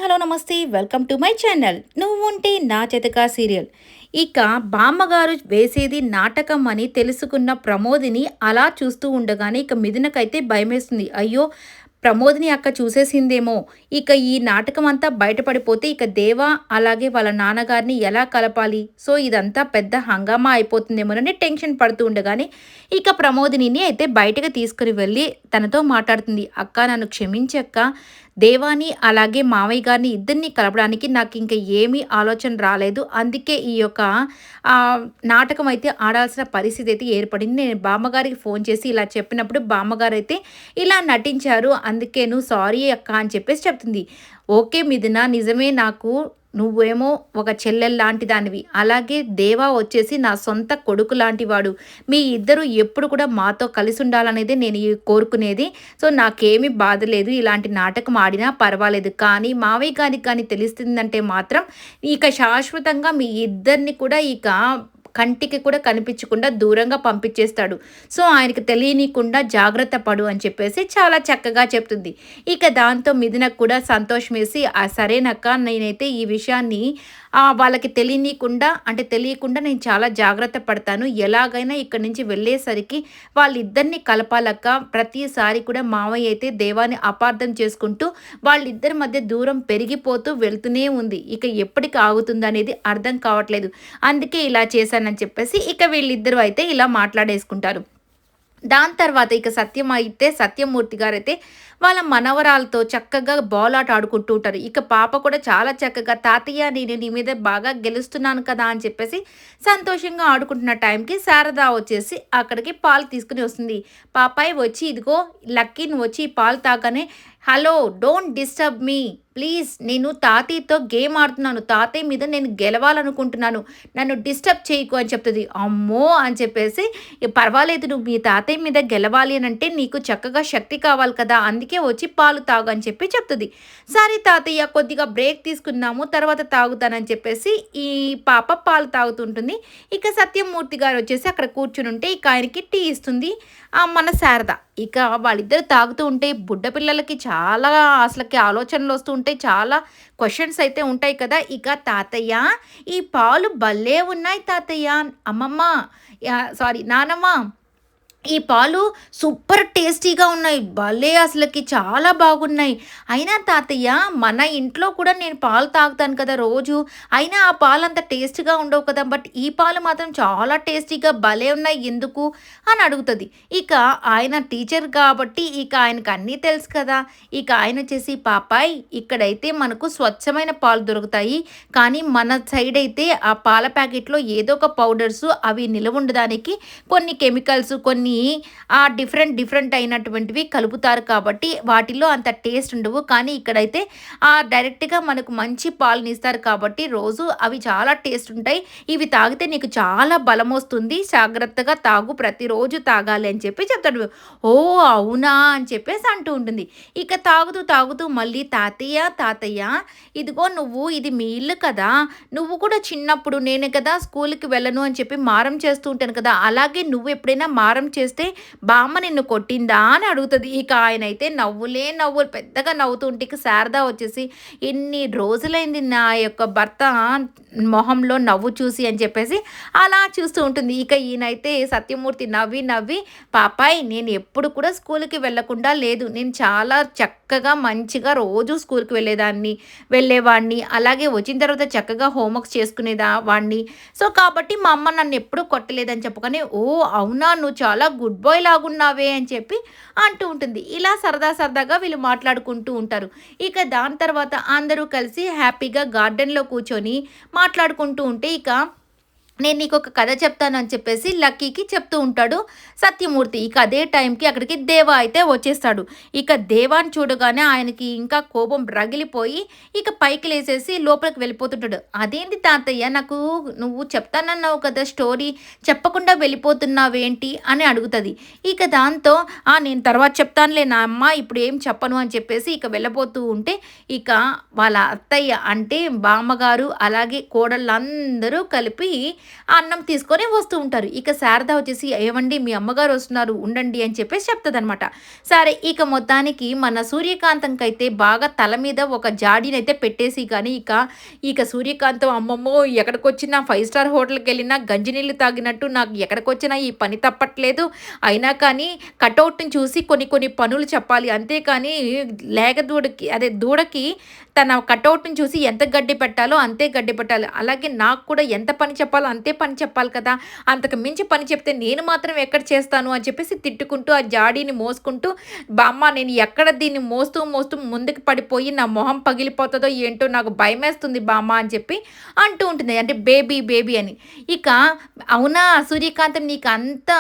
Hello నమస్తే welcome to my channel నువ్వుంటే నా చేతకా సీరియల్. ఇక బామ్మగారు వేసేది నాటకం అని తెలుసుకున్న ప్రమోదిని అలా చూస్తూ ఉండగానే ఇక మిథునకైతే భయమేస్తుంది. అయ్యో, ప్రమోదిని అక్క చూసేసిందేమో, ఇక ఈ నాటకం అంతా బయటపడిపోతే ఇక దేవ అలాగే వాళ్ళ నాన్నగారిని ఎలా కలపాలి, సో ఇదంతా పెద్ద హంగామా అయిపోతుందేమోనని టెన్షన్ పడుతూ ఉండగానే ఇక ప్రమోదినిని అయితే బయటకు తీసుకుని వెళ్ళి తనతో మాట్లాడుతుంది. అక్క నన్ను క్షమించక్క, దేవాని అలాగే మావయ్య గారిని ఇద్దరిని కలపడానికి నాకు ఇంకా ఏమీ ఆలోచన రాలేదు. అందుకే ఈ యొక్క నాటకం అయితే ఆడాల్సిన పరిస్థితి అయితే ఏర్పడింది. నేను బామ్మగారికి ఫోన్ చేసి ఇలా చెప్పినప్పుడు బామ్మగారు అయితే ఇలా నటించారు. అందుకేను సారీ అక్క అని చెప్పేసి చెప్తుంది. ఓకే మిథున, నిజమే, నాకు నువ్వేమో ఒక చెల్లెల్లాంటి దానివి. అలాగే దేవా వచ్చేసి నా సొంత కొడుకు లాంటివాడు. మీ ఇద్దరు ఎప్పుడు కూడా మాతో కలిసి ఉండాలనేదే నేను కోరుకునేది. సో నాకేమీ బాధ లేదు, ఇలాంటి నాటకం ఆడినా పర్వాలేదు. కానీ మావయ్య గారికి కానీ తెలుస్తుందంటే మాత్రం ఇక శాశ్వతంగా మీ ఇద్దరిని కూడా ఇక కంటికి కూడా కనిపించకుండా దూరంగా పంపించేస్తాడు. సో ఆయనకి తెలియనీయకుండా జాగ్రత్త పడు అని చెప్పేసి చాలా చక్కగా చెప్తుంది. ఇక దాంతో మిథునకు కూడా సంతోషం వేసి, సరేనక్క, నేనైతే ఈ విషయాన్ని వాళ్ళకి తెలియకుండా నేను చాలా జాగ్రత్త పడతాను. ఎలాగైనా ఇక్కడి నుంచి వెళ్ళేసరికి వాళ్ళిద్దరిని కలపాలక్క. ప్రతిసారి కూడా మావయ్య అయితే దేవాన్ని అపార్థం చేసుకుంటూ వాళ్ళిద్దరి మధ్య దూరం పెరిగిపోతూ వెళ్తూనే ఉంది. ఇక ఎప్పటికి ఆగుతుందనేది అర్థం కావట్లేదు. అందుకే ఇలా చేశానని చెప్పేసి ఇక వీళ్ళిద్దరూ అయితే ఇలా మాట్లాడేసుకుంటారు. దాని తర్వాత ఇక సత్యమూర్తి గారైతే వాళ్ళ మనవరాలతో చక్కగా బాల్ ఆట ఆడుకుంటూ ఉంటారు. ఇక పాప కూడా చాలా చక్కగా, తాతయ్య నేను నీ మీద బాగా గెలుస్తున్నాను కదా అని చెప్పేసి సంతోషంగా ఆడుకుంటున్న టైంకి శారద వచ్చేసి అక్కడికి పాలు తీసుకుని వస్తుంది. పాపాయ్ వచ్చి, ఇదిగో లక్కీ, నువ్వు వచ్చి పాలు తాగానే, hello, don't disturb me please, నేను తాతయ్యతో గేమ్ ఆడుతున్నాను, తాతయ్య మీద నేను గెలవాలనుకుంటున్నాను, నన్ను డిస్టర్బ్ చేయకు అని చెప్తుంది. అమ్మో అని చెప్పేసి, పర్వాలేదు, నువ్వు మీ తాతయ్య మీద గెలవాలి అని అంటే నీకు చక్కగా శక్తి కావాలి కదా, అందుకే వచ్చి పాలు తాగు అని చెప్పి చెప్తుంది. సరే తాతయ్య, కొద్దిగా బ్రేక్ తీసుకున్నాము, తర్వాత తాగుతానని చెప్పేసి ఈ పాప పాలు తాగుతుంటుంది. ఇక సత్యమూర్తి గారు వచ్చేసి అక్కడ కూర్చుని ఉంటే ఇక ఆయనకి టీ ఇస్తుంది మన శారద. ఇక వాళ్ళిద్దరు తాగుతూ ఉంటే బుడ్డ పిల్లలకి చాలా అసలుకి ఆలోచనలు వస్తూ ఉంటాయి, చాలా క్వశ్చన్స్ అయితే ఉంటాయి కదా. ఇక తాతయ్య, ఈ పాలు భలే ఉన్నాయి తాతయ్య, అమ్మమ్మ, సారీ నానమ్మ, ఈ పాలు సూపర్ టేస్టీగా ఉన్నాయి, భలే అసలుకి చాలా బాగున్నాయి. అయినా తాతయ్య, మన ఇంట్లో కూడా నేను పాలు తాగుతాను కదా రోజు, అయినా ఆ పాలు అంత టేస్ట్గా ఉండవు కదా, బట్ ఈ పాలు మాత్రం చాలా టేస్టీగా భలే ఉన్నాయి, ఎందుకు అని అడుగుతుంది. ఇక ఆయన టీచర్ కాబట్టి ఇక ఆయనకు అన్నీ తెలుసు కదా. ఇక ఆయన వచ్చేసి, పాపాయ్, ఇక్కడైతే మనకు స్వచ్ఛమైన పాలు దొరుకుతాయి, కానీ మన సైడ్ అయితే ఆ పాల ప్యాకెట్లో ఏదో ఒక పౌడర్స్ అవి నిలవ ఉండడానికి కొన్ని కెమికల్స్, కొన్ని డిఫరెంట్ అయినటువంటివి కలుపుతారు కాబట్టి వాటిలో అంత టేస్ట్ ఉండవు. కానీ ఇక్కడైతే డైరెక్ట్గా మనకు మంచి పాలను ఇస్తారు కాబట్టి రోజు అవి చాలా టేస్ట్ ఉంటాయి, ఇవి తాగితే నీకు చాలా బలం వస్తుంది, జాగ్రత్తగా తాగు, ప్రతిరోజు తాగాలి అని చెప్పి చెప్తాడు. ఓ అవునా అని చెప్పేసి అంటూ ఉంటుంది. ఇక తాగుతూ మళ్ళీ, తాతయ్య, ఇదిగో నువ్వు, ఇది మీ ఇల్లు కదా, నువ్వు కూడా చిన్నప్పుడు నేను కదా స్కూల్కి వెళ్ళను అని చెప్పి మారం చేస్తూ ఉంటాను కదా, అలాగే నువ్వు ఎప్పుడైనా మారం చేస్తే బామ్మ నిన్ను కొట్టిందా అని అడుగుతుంది. ఇక ఆయన అయితే నవ్వులు పెద్దగా నవ్వుతూ ఉంటే ఇక శారద వచ్చేసి, ఎన్ని రోజులైంది నా యొక్క భర్త మొహంలో నవ్వు చూసి అని చెప్పేసి అలా చూస్తూ ఉంటుంది. ఇక ఈయనైతే సత్యమూర్తి నవ్వి, పాపాయ్, నేను ఎప్పుడు కూడా స్కూల్కి వెళ్ళకుండా లేదు, నేను చాలా చక్కగా మంచిగా రోజు స్కూల్కి వెళ్ళేవాడిని, అలాగే వచ్చిన తర్వాత చక్కగా హోంవర్క్స్ వాడిని, సో కాబట్టి మా అమ్మ నన్ను ఎప్పుడూ కొట్టలేదని చెప్పుకొని, ఓ అవునా, నువ్వు చాలా గుడ్ బాయ్ లాగున్నావే అని చెప్పి అంటూ ఉంటుంది. ఇలా సరదాగా వీళ్ళు మాట్లాడుకుంటూ ఉంటారు. ఇక దాని తర్వాత అందరూ కలిసి హ్యాపీగా గార్డెన్లో కూర్చొని మాట్లాడుకుంటూ ఉంటే ఇక నేను నీకు ఒక కథ చెప్తాను అని చెప్పేసి లక్కీకి చెప్తూ ఉంటాడు సత్యమూర్తి. ఇక అదే టైంకి అక్కడికి దేవా అయితే వచ్చేస్తాడు. ఇక దేవాన్ని చూడగానే ఆయనకి ఇంకా కోపం రగిలిపోయి ఇక పైకి లేసేసి లోపలికి వెళ్ళిపోతుంటాడు. అదేంటి తాతయ్య, నాకు నువ్వు చెప్తానన్నావు కదా స్టోరీ, చెప్పకుండా వెళ్ళిపోతున్నావేంటి అని అడుగుతుంది. ఇక దాంతో నేను తర్వాత చెప్తానులే నా అమ్మ, ఇప్పుడు ఏం చెప్పను అని చెప్పేసి ఇక వెళ్ళబోతూ ఉంటే ఇక వాళ్ళ అత్తయ్య అంటే బామ్మగారు అలాగే కోడళ్ళందరూ కలిపి ఆ అన్నం తీసుకొని వస్తూ ఉంటారు. ఇక శారద వచ్చేసి ఏవండి మీ అమ్మగారు వస్తున్నారు ఉండండి అని చెప్పేసి చెప్తదనమాట. సరే ఇక మొత్తానికి మన సూర్యకాంతంకైతే బాగా తల మీద ఒక జాడీనైతే పెట్టేసి కానీ ఇక సూర్యకాంతం అమ్మమ్మో ఎక్కడికొచ్చినా 5 స్టార్ హోటల్‌కెళ్ళినా గంజి నీళ్ళు తాగినట్టు నాకు ఎక్కడికొచ్చినా ఈ పని తప్పట్లేదు. అయినా కానీ కటౌట్‌ని చూసి కొన్ని కొన్ని పనులు చెప్పాలి. అంతేకానీ లేగ దూడకి అదే దూడకి తన కటౌట్‌ని చూసి ఎంత గడ్డి పెట్టాలో అంతే గడ్డి పెట్టాలి. అలాగే నాకు కూడా ఎంత పని చెప్పాలో అంతే పని చెప్పాలి కదా! అంతకు మించి పని చెప్తే నేను మాత్రం ఎక్కడ చేస్తాను అని చెప్పేసి తిట్టుకుంటూ ఆ జాడీని మోసుకుంటూ బామ్మ నేను ఎక్కడ దీన్ని మోస్తూ మోస్తూ ముందుకు పడిపోయి నా మొహం పగిలిపోతదో ఏంటో నాకు భయమేస్తుంది బామ్మ అని చెప్పి అంటూ ఉంటుంది. అంటే బేబీ బేబీ అని. ఇక అవునా సూర్యకాంతం నీకు అంత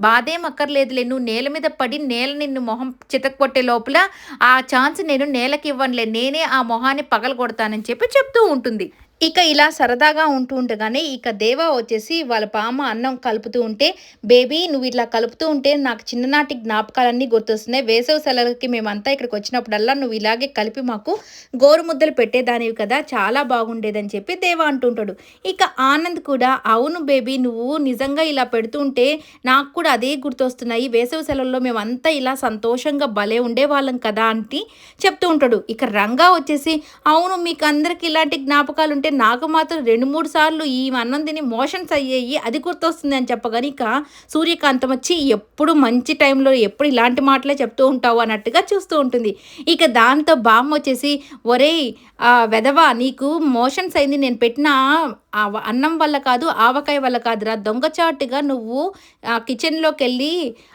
బాధేం అక్కర్లేదులే. నువ్వు నేల మీద పడి నేల నిన్ను మొహం చితక్కొట్టే లోపల ఆ ఛాన్స్ నేను నేలకివ్వనులే. నేనే ఆ మొహాన్ని పగలగొడతానని చెప్పి చెప్తూ ఉంటుంది. ఇక ఇలా సరదాగా ఉంటూ ఉండగానే ఇక దేవ వచ్చేసి వాళ్ళ బామ్మ అన్నం కలుపుతూ ఉంటే, "బేబీ నువ్వు ఇట్లా కలుపుతూ ఉంటే నాకు చిన్ననాటి జ్ఞాపకాలన్నీ గుర్తొస్తున్నాయి. వేసవి సెలవులకి మేమంతా ఇక్కడికొచ్చినప్పుడల్లా నువ్వు ఇలాగే కలిపి మాకు గోరుముద్దలు పెట్టేదానివి కదా! చాలా బాగుండేదని" చెప్పి దేవ అంటుంటాడు. ఇక ఆనంద్ కూడా, "అవును బేబీ నువ్వు నిజంగా ఇలా పెడుతూ ఉంటే నాకు కూడా అదే గుర్తొస్తున్నాయి. వేసవి సెలవుల్లో మేమంతా ఇలా సంతోషంగా భలే ఉండేవాళ్ళం కదా!" అని చెప్తూ ఉంటాడు. ఇక రంగా వచ్చేసి, "అవును మీకందరికి ఇలాంటి జ్ఞాపకాలుంటే నాకు మాత్రం 2, 3 సార్లు ఈ అన్నం తిని మోషన్స్ అయ్యాయి. అది గుర్తొస్తుంది" అని చెప్పగానే ఇక సూర్యకాంతం వచ్చి ఎప్పుడు మంచి టైంలో ఎప్పుడు ఇలాంటి మాటలే చెప్తూ ఉంటావు అన్నట్టుగా చూస్తూ ఉంటుంది. ఇక దాంతో బామ్మ వచ్చేసి, "ఒరేయ్ వెధవా నీకు మోషన్స్ అయింది నేను పెట్టిన అన్నం వల్ల కాదు, ఆవకాయ వల్ల కాదురా. దొంగచాటుగా నువ్వు కిచెన్‌లోకెళ్ళి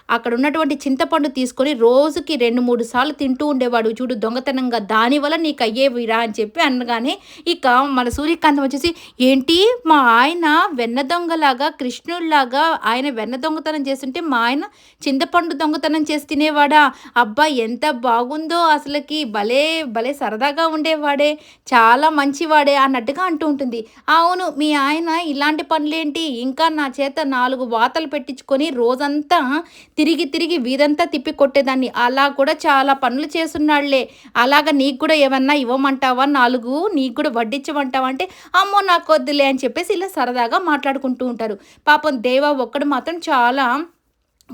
అక్కడ ఉన్నటువంటి చింతపండు తీసుకొని రోజుకి 2, 3 సార్లు తింటూ ఉండేవాడు చూడు దొంగతనంగా. దానివల్ల నీకు అయ్యేవిరా" అని చెప్పి అనగానే ఇక మన సూర్యకాంతం వచ్చేసి, "ఏంటి మా ఆయన వెన్న దొంగలాగా కృష్ణుడిలాగా ఆయన వెన్న దొంగతనం చేస్తుంటే మా ఆయన చింతపండు దొంగతనం చేసి తినేవాడా? అబ్బా ఎంత బాగుందో అసలకి భలే భలే సరదాగా ఉండేవాడే, చాలా మంచివాడే" అన్నట్టుగా అంటూ ఉంటుంది. "అవును మీ ఆయన ఇలాంటి పనులేంటి ఇంకా నా చేత 4 వాతలు పెట్టించుకొని రోజంతా తిరిగి తిరిగి వీధంతా తిప్పి కొట్టేదాన్ని. అలా కూడా చాలా పనులు చేసున్నాడులే. అలాగ నీకు కూడా ఏమన్నా ఇవ్వమంటావా 4 నీకు కూడా వడ్డించమంటావా" అంటే, "అమ్మో నాకొద్దులే" అని చెప్పేసి ఇలా సరదాగా మాట్లాడుకుంటూ ఉంటారు. పాపం దేవ ఒక్కడు మాత్రం చాలా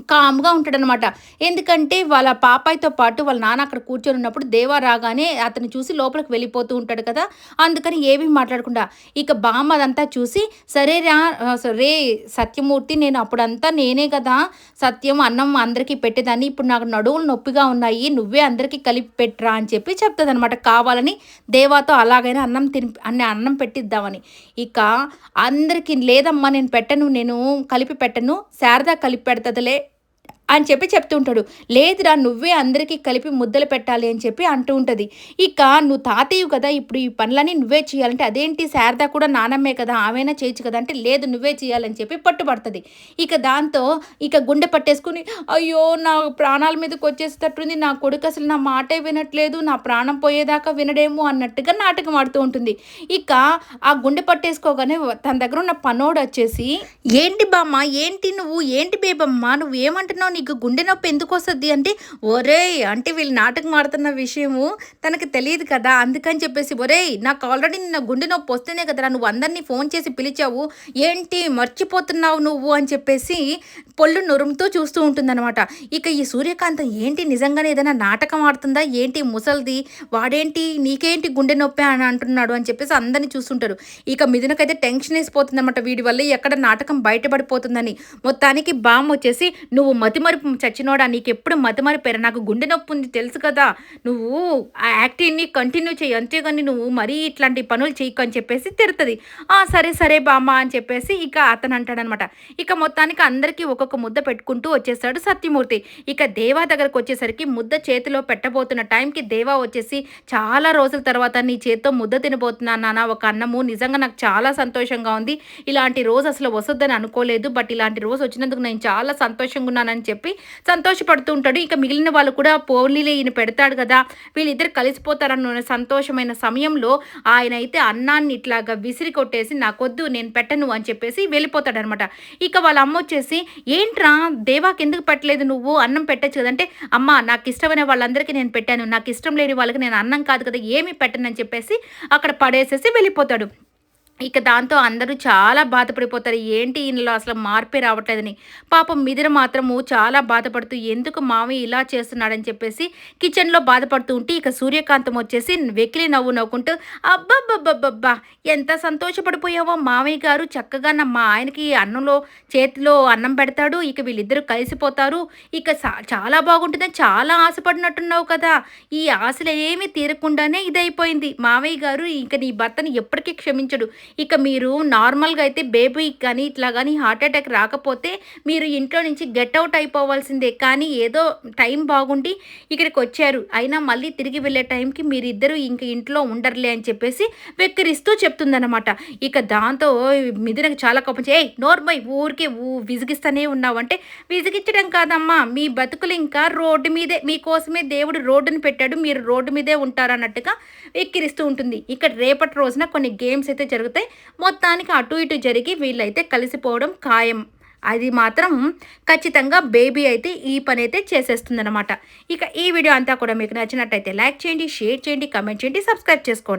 కామ్‌గా ఉంటాడనమాట. ఎందుకంటే వాళ్ళ పాపాయితో పాటు వాళ్ళ నాన్న అక్కడ కూర్చొనున్నప్పుడు దేవ రాగానే అతన్ని చూసి లోపలికి వెళ్ళిపోతూ ఉంటాడు కదా! అందుకని ఏమీ మాట్లాడకుండా ఇక బామ్మ అదంతా చూసి, "సరేరా సరే సత్యమూర్తి నేను అప్పుడంతా నేనే కదా సత్యం అన్నం అందరికీ పెట్టేదాన్ని. ఇప్పుడు నాకు నడుములు నొప్పిగా ఉన్నాయి. నువ్వే అందరికీ కలిపి పెట్టరా" అని చెప్పి చెప్తదనమాట. కావాలని దేవాతో అలాగైనా అన్నం పెట్టిద్దామని. ఇక అందరికి, "లేదమ్మా నేను పెట్టను. నేను కలిపి పెట్టను. శారద కలిపి పెడతదిలే" అని చెప్పి చెప్తూ ఉంటాడు. "లేదురా నువ్వే అందరికీ కలిపి ముద్దలు పెట్టాలి" అని చెప్పి అంటూ ఉంటది. ఇక "నువ్వు తాతయ్యవి కదా! ఇప్పుడు ఈ పనులన్నీ నువ్వే చేయాలంటే" "అదేంటి శారద కూడా నానమ్మే కదా! ఆమెనా చేయొచ్చు కదా!" అంటే, "లేదు నువ్వే చేయాలని" చెప్పి పట్టుబడతది. ఇక దాంతో ఇక గుండె పట్టేసుకొని, "అయ్యో! నా ప్రాణాల మీదకొచ్చేసేటట్టుంది. నా కొడుకు అసలు నా మాటే వినట్లేదు. నా ప్రాణం పోయేదాకా వినడేమో" అన్నట్టుగా నాటకం ఆడుతూ ఉంటుంది. ఇక ఆ గుండె పట్టేసుకోగానే తన దగ్గర ఉన్న పనోడొచ్చేసి, "ఏంటి బామ్మ ఏంటి నువ్వు ఏంటి బేబమ్మ నువ్వేమంటున్నావు? నీకు గుండె నొప్పి ఎందుకొస్తది" అంటే, "ఒరేయ్! అంటే వీళ్ళు నాటకం ఆడుతున్న విషయము తనకి తెలీదు కదా! అందుకని చెప్పేసి, ఒరేయ్! నాకు ఆల్రెడీ నిన్న గుండె నొప్పి వస్తేనే కదరా నువ్వు అందరిని ఫోన్ చేసి పిలిచావు. ఏంటి మర్చిపోతున్నావు నువ్వు" అని చెప్పేసి పొల్లు నురుముతూ చూస్తూ ఉంటుందనమాట. ఇక ఈ సూర్యకాంతం ఏంటి నిజంగానే ఏదైనా నాటకం ఆడుతుందా ఏంటి ముసలిది? వాడేంటి నీకేంటి గుండె నొప్పి అని అంటున్నాడు అని చెప్పేసి అందరిని చూస్తుంటారు. ఇక మిథునకైతే టెన్షన్ వేసిపోతుందనమాట. వీడి వల్ల ఎక్కడ నాటకం బయటపడిపోతుందని. మొత్తానికి బామ్మ వచ్చేసి, "నువ్వు మతిమరుపు చచ్చినోడా నీకెప్పుడు మతిమరుపేరా? నాకు గుండె నొప్పి ఉంది తెలుసు కదా! నువ్వు ఆ యాక్టింగ్‌ని కంటిన్యూ చెయ్యి. అంతేగాని నువ్వు మరీ ఇట్లాంటి పనులు చెయ్యకు" అని చెప్పేసి తిడతది. "ఆ! సరే సరే బామ్మ" అని చెప్పేసి ఇక అతను అంటాడనమాట. ఇక మొత్తానికి అందరికీ ఒక్కొక్క ముద్ద పెట్టుకుంటూ వచ్చేస్తాడు సత్యమూర్తి. ఇక దేవా దగ్గరకొచ్చేసరికి ముద్ద చేతిలో పెట్టబోతున్న టైంకి దేవా వచ్చేసి, "చాలా రోజుల తర్వాత నీ చేత్తో ముద్ద తినబోతున్నాను నాన్న ఒక అన్నము. నిజంగా నాకు చాలా సంతోషంగా ఉంది. ఇలాంటి రోజు అసలు వస్తదని అనుకోలేదు. బట్ ఇలాంటి రోజు వచ్చినందుకు నేను చాలా సంతోషంగా ఉన్నానని" చెప్పి సంతోషపడుతూ ఉంటాడు. ఇక మిగిలిన వాళ్ళు కూడా పోనీలే ఈయన పెడతాడు కదా! వీళ్ళిద్దరు కలిసిపోతారన్న సంతోషమైన సమయంలో ఆయనైతే అన్నాన్ని ఇట్లాగా విసిరి కొట్టేసి, "నాకొద్దు నేను పెట్టను" అని చెప్పేసి వెళ్ళిపోతాడనమాట. ఇక వాళ్ళ అమ్మొచ్చేసి, "ఏంట్రా దేవాకెందుకు పెట్టలేదు నువ్వు? అన్నం పెట్టొచ్చు కదా!" అంటే, "అమ్మ నాకిష్టమైన వాళ్ళందరికీ నేను పెట్టాను. నాకిష్టం లేని వాళ్ళకి నేను అన్నం కాదు కదా ఏమి పెట్టనని" చెప్పేసి అక్కడ పడేసేసి వెళ్ళిపోతాడు. ఇక దాంతో అందరూ చాలా బాధపడిపోతారు. ఏంటి ఈయనలో అసలు మార్పే రావట్లేదని. పాపం మిథున మాత్రము చాలా బాధపడుతూ ఎందుకు మావయ్య ఇలా చేస్తున్నాడని చెప్పేసి కిచెన్‌లో బాధపడుతూ ఉంటే, ఇక సూర్యకాంతం వచ్చేసి వెకిలి నవ్వు నవ్వుకుంటూ అబ్బబ్బబ్బబ్బబ్బా! ఎంత సంతోషపడిపోయావో మావయ్య గారు చక్కగా మా ఆయనకి చేతిలో అన్నం పెడతాడు. ఇక వీళ్ళిద్దరూ కలిసిపోతారు. ఇక చాలా బాగుంటుందని చాలా ఆశపడినట్టున్నావు కదా! ఈ ఆశలేమీ తీరకుండానే ఇదైపోయింది. మావయ్య గారు ఇంక నీ భర్తని ఎప్పటికీ క్షమించడు. ఇక మీరు నార్మల్‌గా అయితే బేబీకి కానీ, ఇట్లా గానీ హార్ట్ అటాక్ రాకపోతే మీరు ఇంట్లో నుంచి గెట్ ఔట్ అయిపోవాల్సిందే. కానీ ఏదో టైం బాగుండి ఇక్కడికొచ్చారు. అయినా మళ్ళీ తిరిగి వెళ్ళే టైంకి మీరిద్దరూ ఇంక ఇంట్లో ఉండరులే అని చెప్పేసి వెక్కిరిస్తూ చెప్తుందనమాట. ఇక దాంతో మిథునకి చాలా కోపమొచ్చి, "ఏయ్! నోర్మూయ్ ఊరికే విసిగిస్తానే ఉన్నావంటే." "విసిగిచ్చడం కాదమ్మా! మీ బతుకులు ఇంకా రోడ్డు మీదే. మీకోసమే దేవుడు రోడ్డుని పెట్టాడు. మీరు రోడ్డు మీదే ఉంటారన్నట్టుగా వెక్కిరిస్తూ ఉంటుంది. ఇక రేపటి రోజున కొన్ని గేమ్స్ అయితే జరుగుతాయి. మొత్తానికి అటు ఇటు జరిగి వీళ్ళైతే కలిసిపోవడం ఖాయం. అది మాత్రం ఖచ్చితంగా బేబీ అయితే ఈ పనైతే చేసేస్తుందనమాట. ఇక ఈ వీడియో అంతా కూడా మీకు నచ్చినట్టయితే లైక్ చేయండి, షేర్ చేయండి, కామెంట్ చేయండి, సబ్స్క్రైబ్ చేసుకోండి.